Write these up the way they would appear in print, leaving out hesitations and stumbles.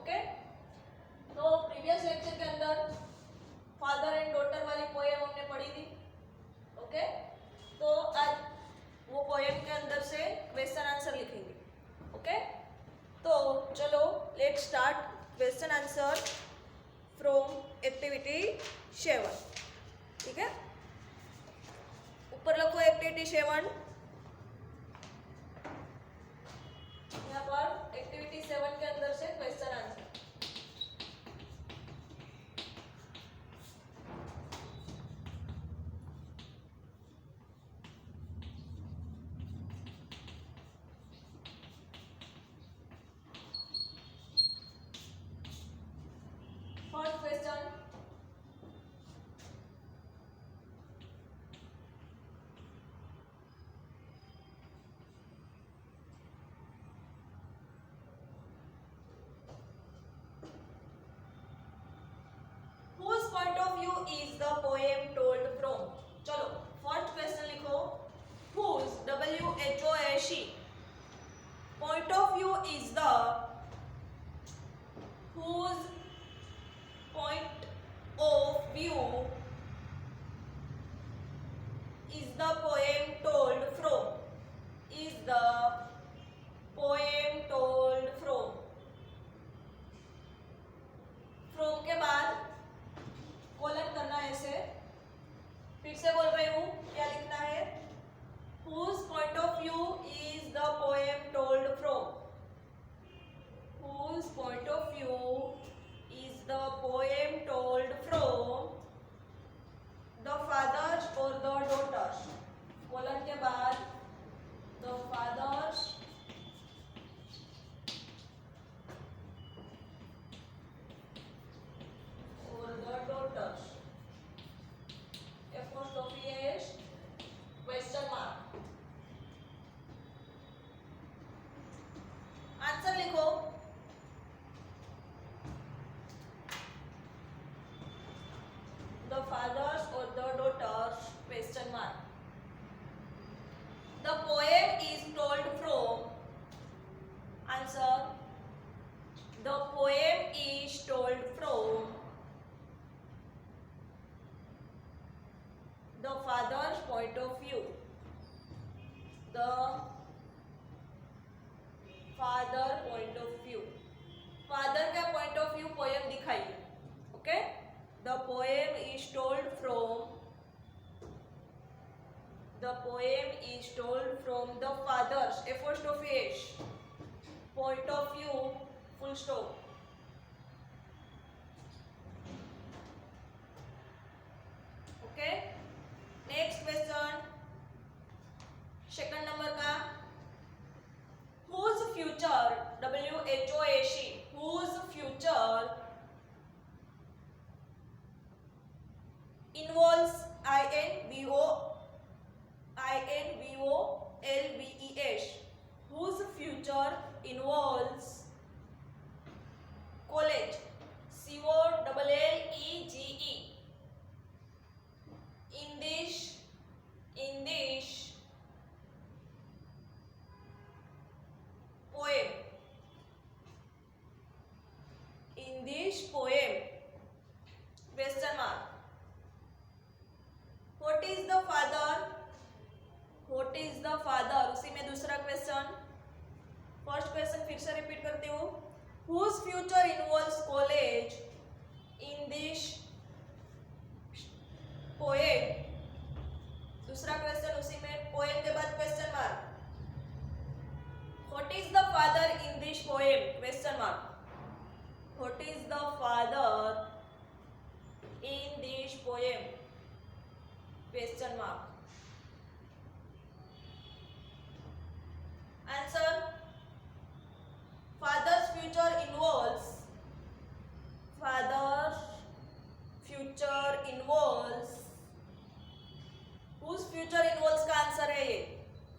Okay, तो previous lecture के अंदर फादर एंड डॉटर वाली पोएम हमने पढ़ी थी। ओके, तो आज वो पोएम के अंदर से क्वेश्चन आंसर लिखेंगे। ओके, तो चलो let's start question answer from activity 7। ठीक है, ऊपर लिखो एक्टिविटी 7। यहाँ पर एक्टिविटी 7 के अंदर से question answer. First question, whose point of view is the poem told from? चलो फर्स्ट क्वेश्चन लिखो, whose WHOSE point of view is the, whose point of view is the poem told from, is the poem told from। From के बाद colon करना है ऐसे। फिर से बोल रही हूँ क्या लिखना है, whose point of view is the poem told from, whose point of view is the poem told from the fathers or the daughters। Colon के बाद the fathers or the daughters, apostrophe s question mark। Answer लिखो, the fathers or the daughters question mark। The poem is told from, answer, the poem is told from the father's point of view, the father point of view। Father का point of view poem दिखाइए। Okay, the poem is told from, the poem is told from the fathers apostrophe S point of view full stop. Okay, next question second number का, whose future WHOSE, whose future involves INVOLVES, whose future involves college COLLEGE, in this poem, in this poem question mark। what is the father, what is the father, उसी में दूसरा question. First question फिर से repeat करती हूँ, whose future involves college in this poem, दूसरा question उसी में, पोएम के बाद question mark. what is the father in this poem question mark, what is the father in this poem question mark। answer, father's future involves, father's future involves, whose future involves का answer है ये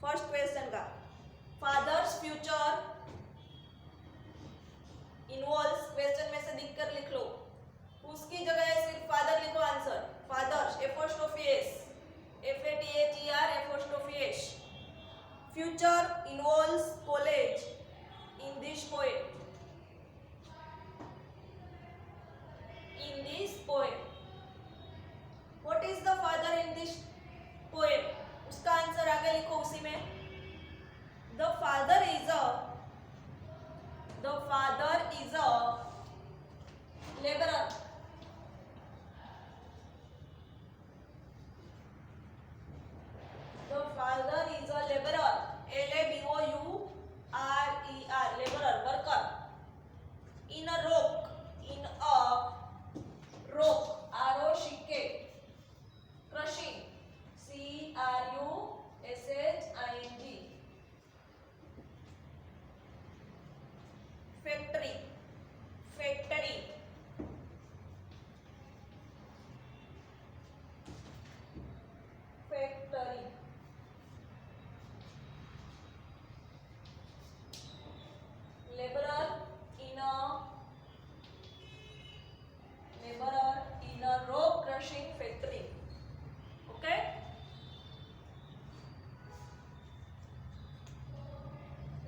first question का। Fathers future involves question में से दिख कर लिख लो, उसकी जगह सिर्फ फादर लिखो answer. Fathers apostrophe S FATHER apostrophe S, future involves college in this poem. in this poem. What is the father in this poem? उसका आंसर आगे लिखो उसी में. The father is a laborer. The father is a laborer. L-A-B-O-U-R-E-R. Laborer, worker. In a rock. R-O-C-K. Crushing. C-R-U-S-H-I-N-G. Factory. Laborer in a rock crushing factory. Okay.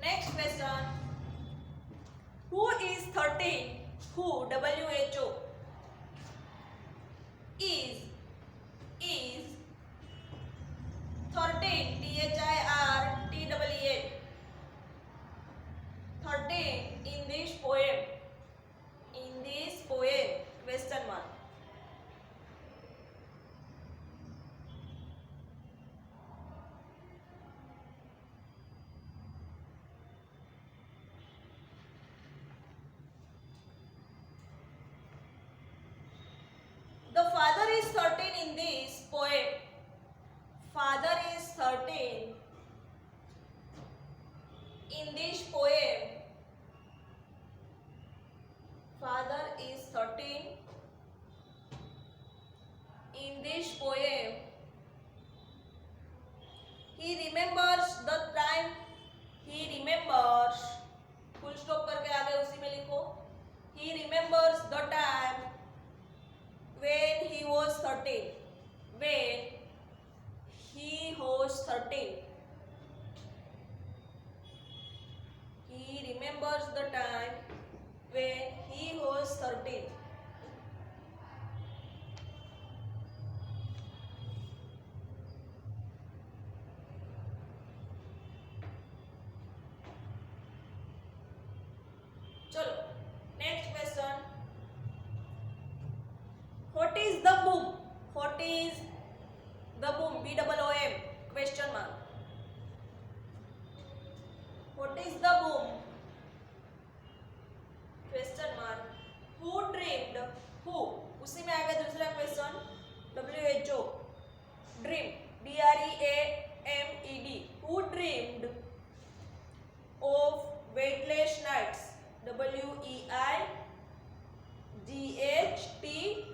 Next question. Who is 13? Who, W-H-O, is 13, T-H-I-R-T-E-E-N. 13 in this poem. Question mark. The father is 13 in this poem. Father is 13 in this poem. Father is 13 in this poem. He remembers the time. Full stop करके आगे उसी में लिखो. He remembers the time when he was 13. When he was 13. He remembers the time when he was 13. चलो next question. What is the boom? B-O-O-M. Question mark. What is the boom? Question mark. Who dreamed? Who? उसी में आगे दूसरा question. W-H-O. Dream. D-R-E-A-M-E-D. Who dreamed of weightless nights? W-E-I-G-H-T.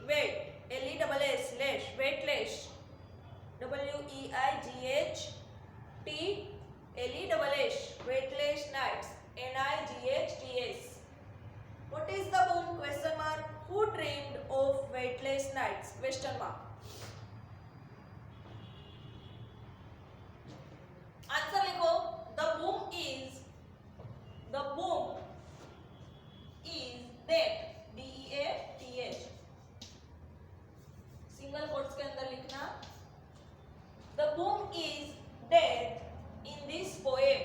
Weight. L-E-S-S. Less. Weightless. W-E-I-G-H-T. L-E-S-S. Weightless nights. N-I-G-H-T-S. What is the boom? Question mark. Who dreamed of weightless nights? Question mark. Answer लिखो. The boom is that. D-E-A-T-H. Single quotes के अंदर लिखना. The boom is dead in this poem.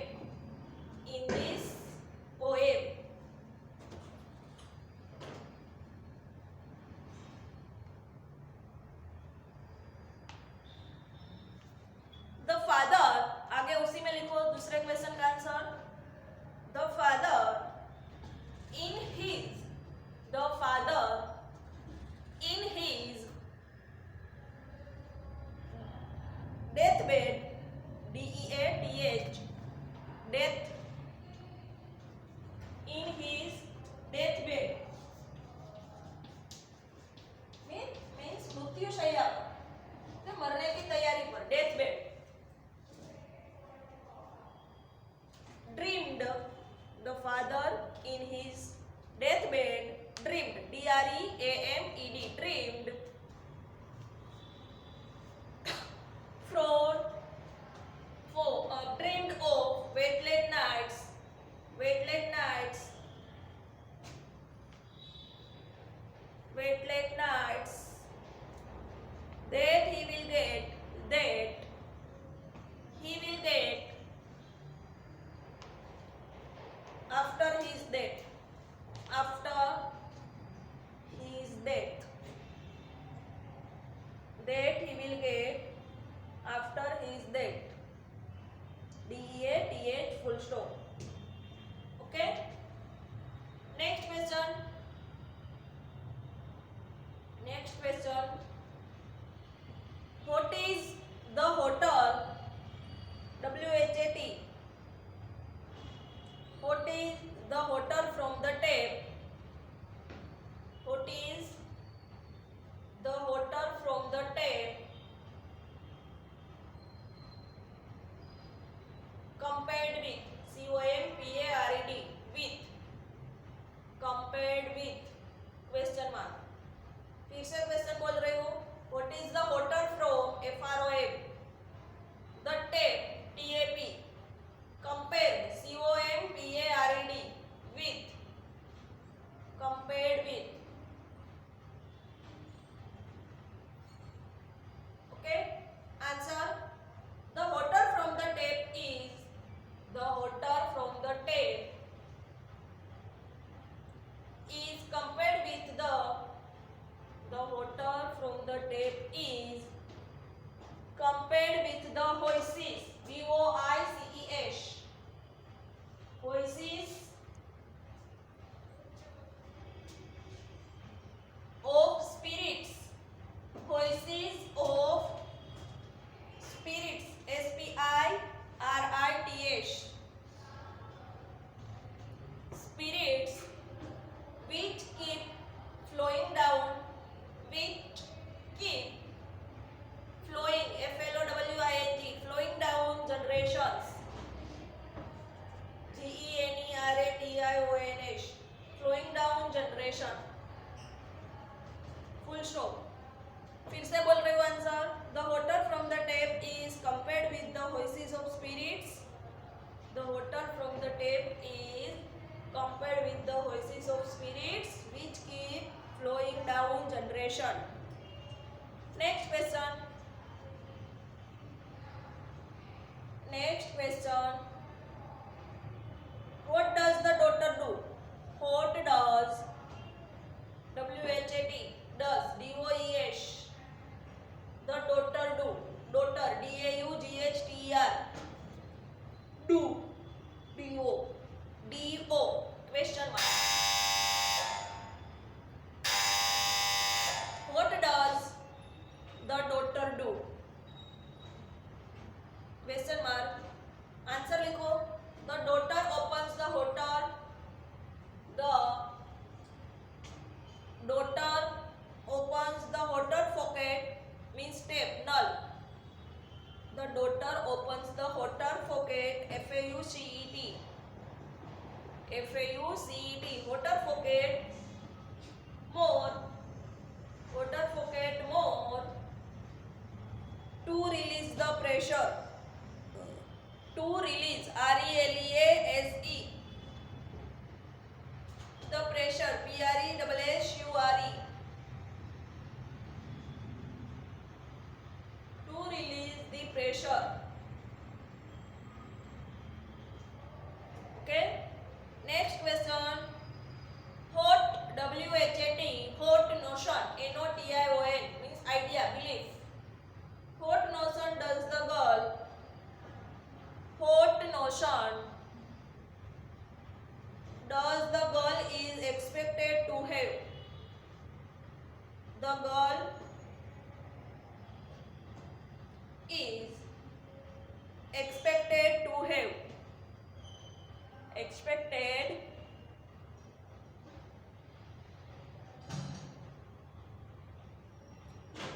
wait late nights, that he will get, that he will get after his death, after his death, that he will get after his death, DEATH full stop. Okay, next question. Next question. What is the hotel? WHAT. What is the water from the tap? What is the water from the tap compared with? COMPARED. With. Compared with. Question mark. फिर से question बोल रही हूँ. What is the water from? FROM. The tap. TAP. Compared. COMPARED. With. Compared with. Okay. Answer. The water from the tap is. The water from the tap is compared with the water from the tap is compared with the voices. VOICES. Voices of spirits. Voices of spirits. SPIRITS. Spirits which keep flowing down, which keep flowing, FLOWING, flowing down generations, GENERATIONS, flowing down generation, full stop. फिर से बोल रही हूँ answer. The water from the tap is compared with the voices of spirits. The water from the tap is compared with the voices of spirits which keep flowing down generation. Next question. Next question. What does the daughter do? What does WHAT does DOES the daughter do? Daughter DAUGHTER. Do. DO. Question mark. What does the daughter do? Question mark. Answer लिखो. The daughter opens the hotel. The daughter opens the water faucet, means tap, null. The daughter opens the water faucet, FAUCET. FAUCET. Water faucet more. Water faucet more to release the pressure. To release, RELEASE. The pressure, PRESSURE. To release the pressure. Okay. Next question. Hot, WHAT, hot notion, NOTION, means idea, belief. What notion does the girl? What notion does the girl is expected to have? The girl is expected to have. Expected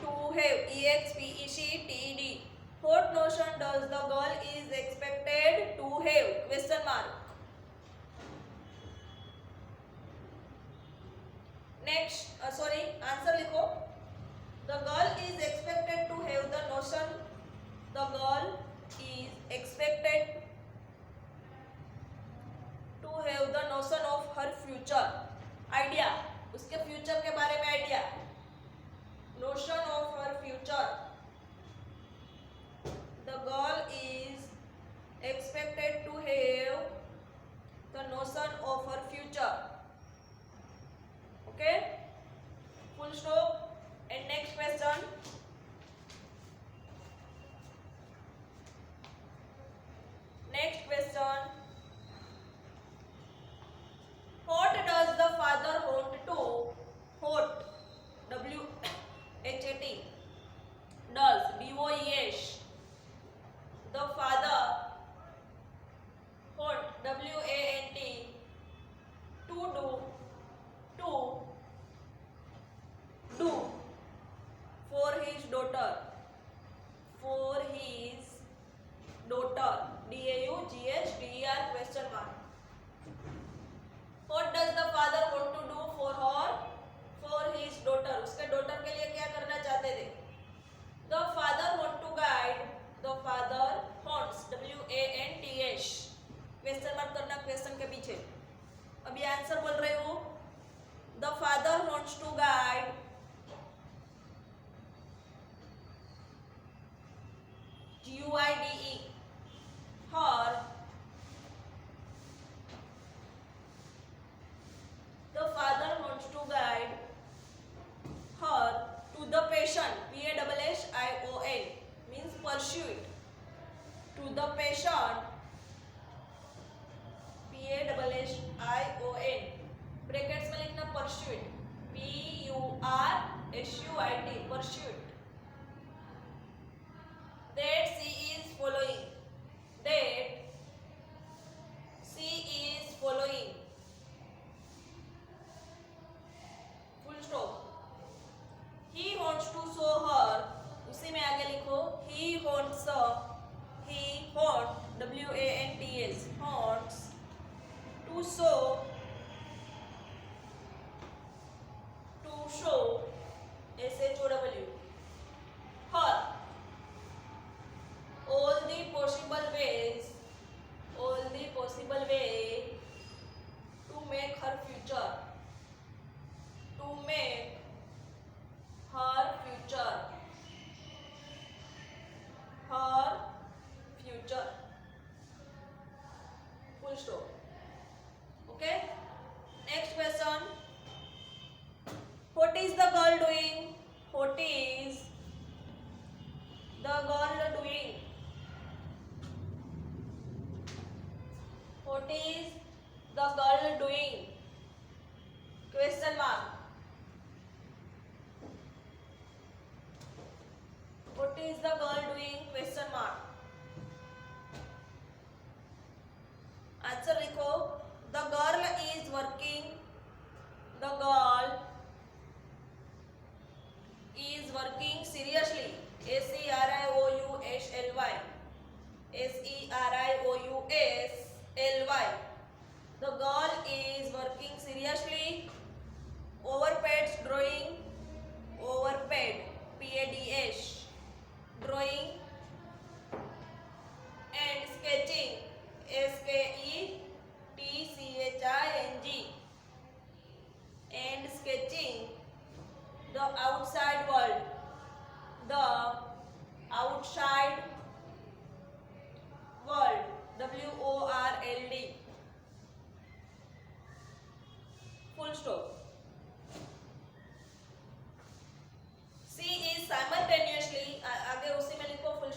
to have. EXPECTED. What notion does the girl is expected to have? Question mark. Next, answer लिखो. The girl is expected to have the notion. The girl is expected to have the notion of her future. Idea. उसके future के बारे में idea. Answer बोल रही हूँ. The father wants to guide GUIDE her. The father wants to guide her to the passion. PASSION means pursue it. To the passion. PASSION. Brackets में लिखना pursuit. PURSUIT. Pursuit. That she is following. That she is following. Full stop. He wants to show her. उसी में आगे लिखो. He wants WANTS wants to show SHOW her all the possible ways to make her future full stop. Okay, next question. What is the girl doing? What is the girl doing? What is the girl doing? Question mark. What is the girl doing? Question mark. Answer लिखो. The girl is working. The girl is working seriously. SERIOUSLY. SERIOUSLY. The girl is working seriously. Overpaid drawing. Overpaid. PADS. Drawing. And sketching. SKETCHING. And sketching the outside world. The outside world. WORLD. Full stop. She is simultaneously. आगे उसी में लिखो full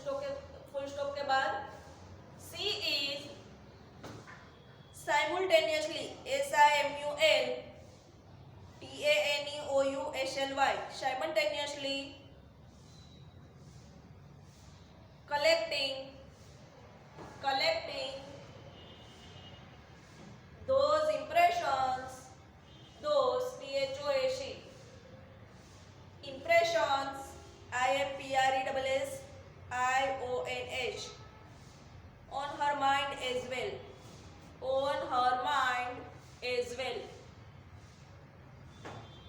stop के बाद. She is simultaneously. SIMULTANEOUSLY. Simultaneously collecting those impressions, those THOAC impressions, IMPRESSIONS on her mind as well. On her mind as well.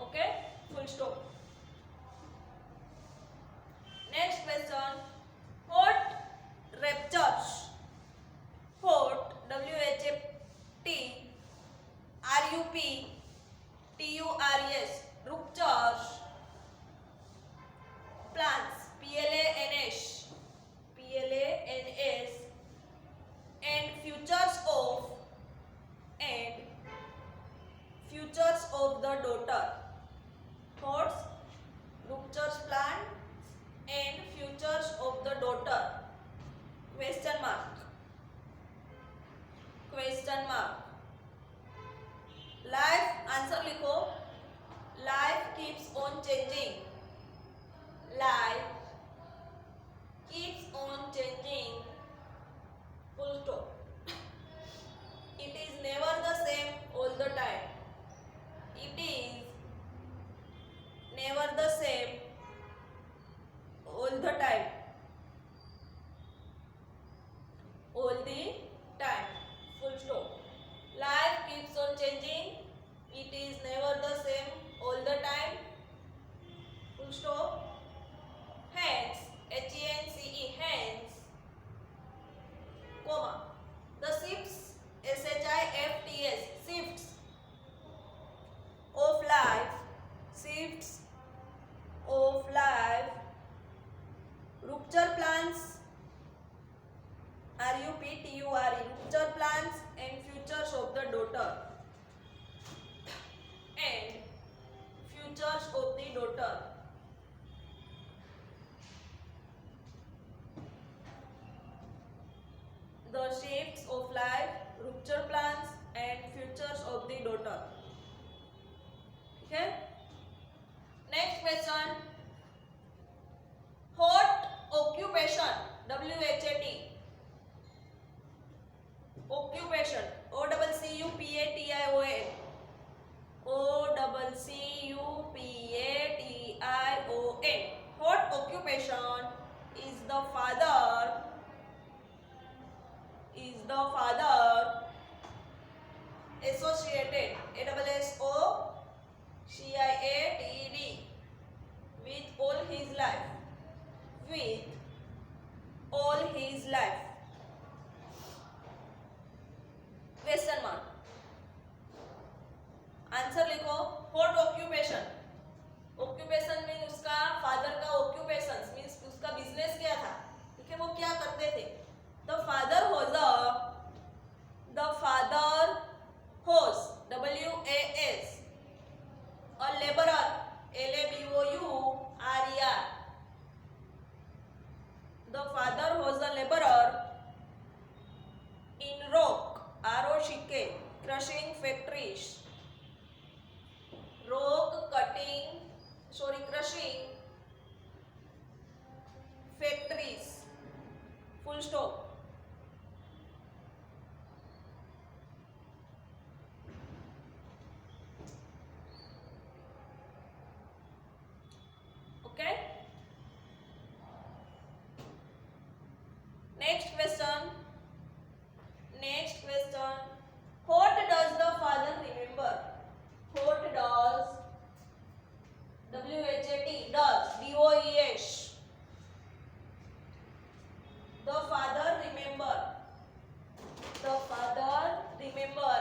Okay, full stop. Next question. What raptures? What WHAT RUPTURS ruptures plants PLANS and futures of the daughter. Thoughts, ruptures plants and futures of the daughter. Question mark. Life, answer लिखो. Life keeps on changing. Life keeps on changing. Full stop. It is never the same all the time. It is never the same all the time. All the time. Full stop. Life keeps on changing. It is never the same all the time. Full stop. Okay. Next question. Hot occupation. WHAT. Occupation. OCCUPATION. OCCUPATION. Hot occupation is the father associated ASSOCIATED with all his life. Question mark. Answer लिखो. What occupation. Occupation mean उसका father का occupation means उसका business क्या था. ठीक है, वो क्या करते थे. The father whose WAS a laborer LABOURER. The father was a laborer in rock crushing factories. Crushing factories. Full stop. Okay. Next question. What does the father remember? What does WHAT does DOES. The father remember REMEMBER.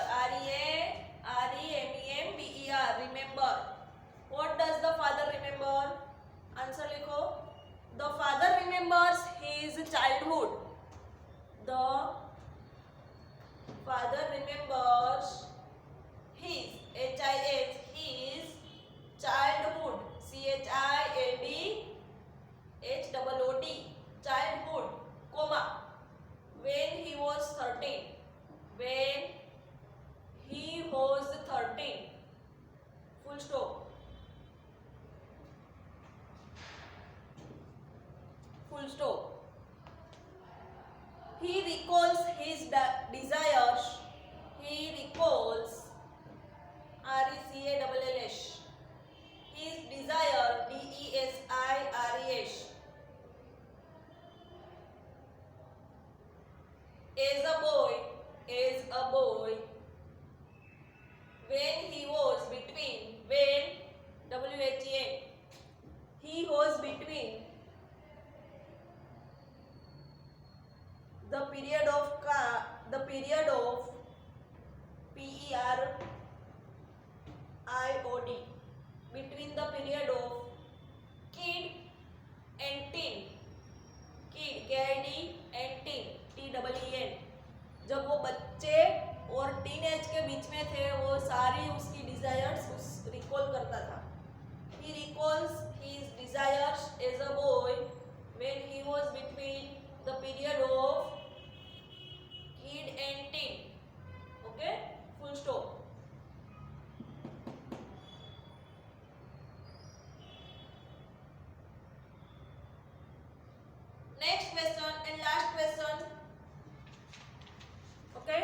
Remember. What does the father remember? Answer लिखो. The father remembers his childhood. The father remembers his his childhood CHILDHOOD childhood comma when he was 13 full stop. He recalls his desires. RECALLS. His desire DESIRES. As a boy when he was between he was between the period of PERIOD between the period of kid and teen. KID and teen TEEN. जब वो बच्चे और teenage के बीच में थे वो सारी उसकी डिजायर्स रिकॉल करता था. He recalls his desires as a boy when he was between the period of kid and teen. Okay, full stop. Next question and last question. Okay,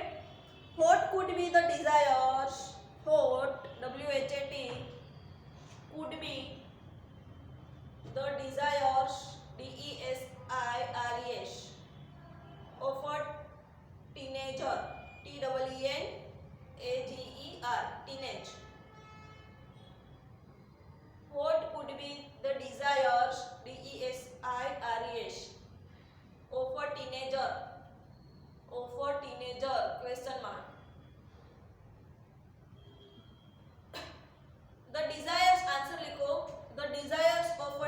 what could be the desires? What WHAT could be the desires DESIRES of a teenager TEENAGER teenage. What could be the desires DESIRES of a teenager question mark. The desires answer लिखो. The desires of a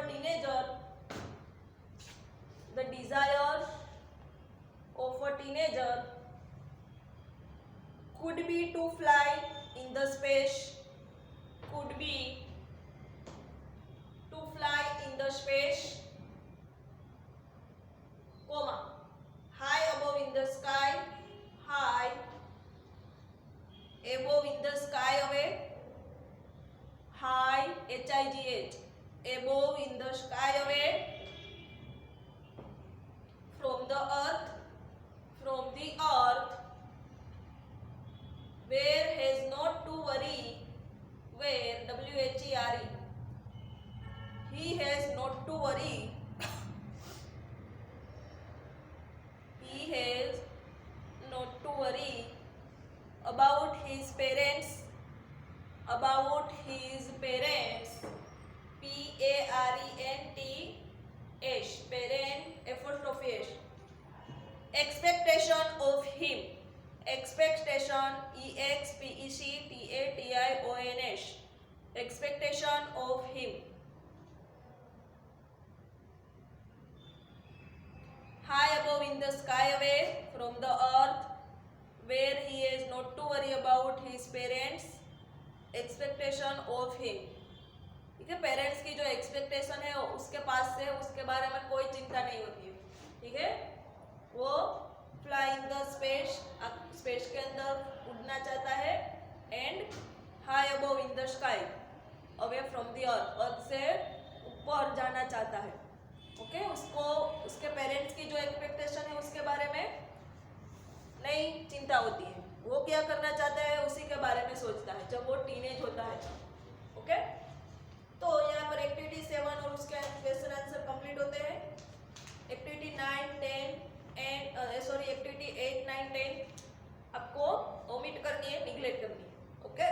teenager could be to fly in the space. Comma high above in the sky. High HIGH, above in the sky, away from the earth, where has not to worry, where WHERE, he has not to worry, he has not to worry about his parents, PARENTS, parent apostrophe S, expectation of him, expectation EXPECTATIONS, expectation of him. High above in the sky, away from the earth, where he has not to worry about his parents, expectation of him. ठीक है, parents की जो expectation है उसके पास से उसके बारे में कोई चिंता नहीं होती है. ठीक है, वो fly in the space, space के अंदर उड़ना चाहता है, and high above in the sky, away from the earth, earth से ऊपर जाना चाहता है. ओके, उसको उसके पेरेंट्स की जो एक्सपेक्टेशन है उसके बारे में नहीं चिंता होती है. वो क्या करना चाहता है उसी के बारे में सोचता है जब वो टीनेज होता है. ओके, तो यहाँ पर एक्टिविटी 7 और उसके क्वेश्चन आंसर कंप्लीट होते हैं. एक्टिविटी 9, 10 एंड एक्टिविटी 8, 9, 10 आपको ओमिट करनी है, निगलेक्ट करनी है. ओके.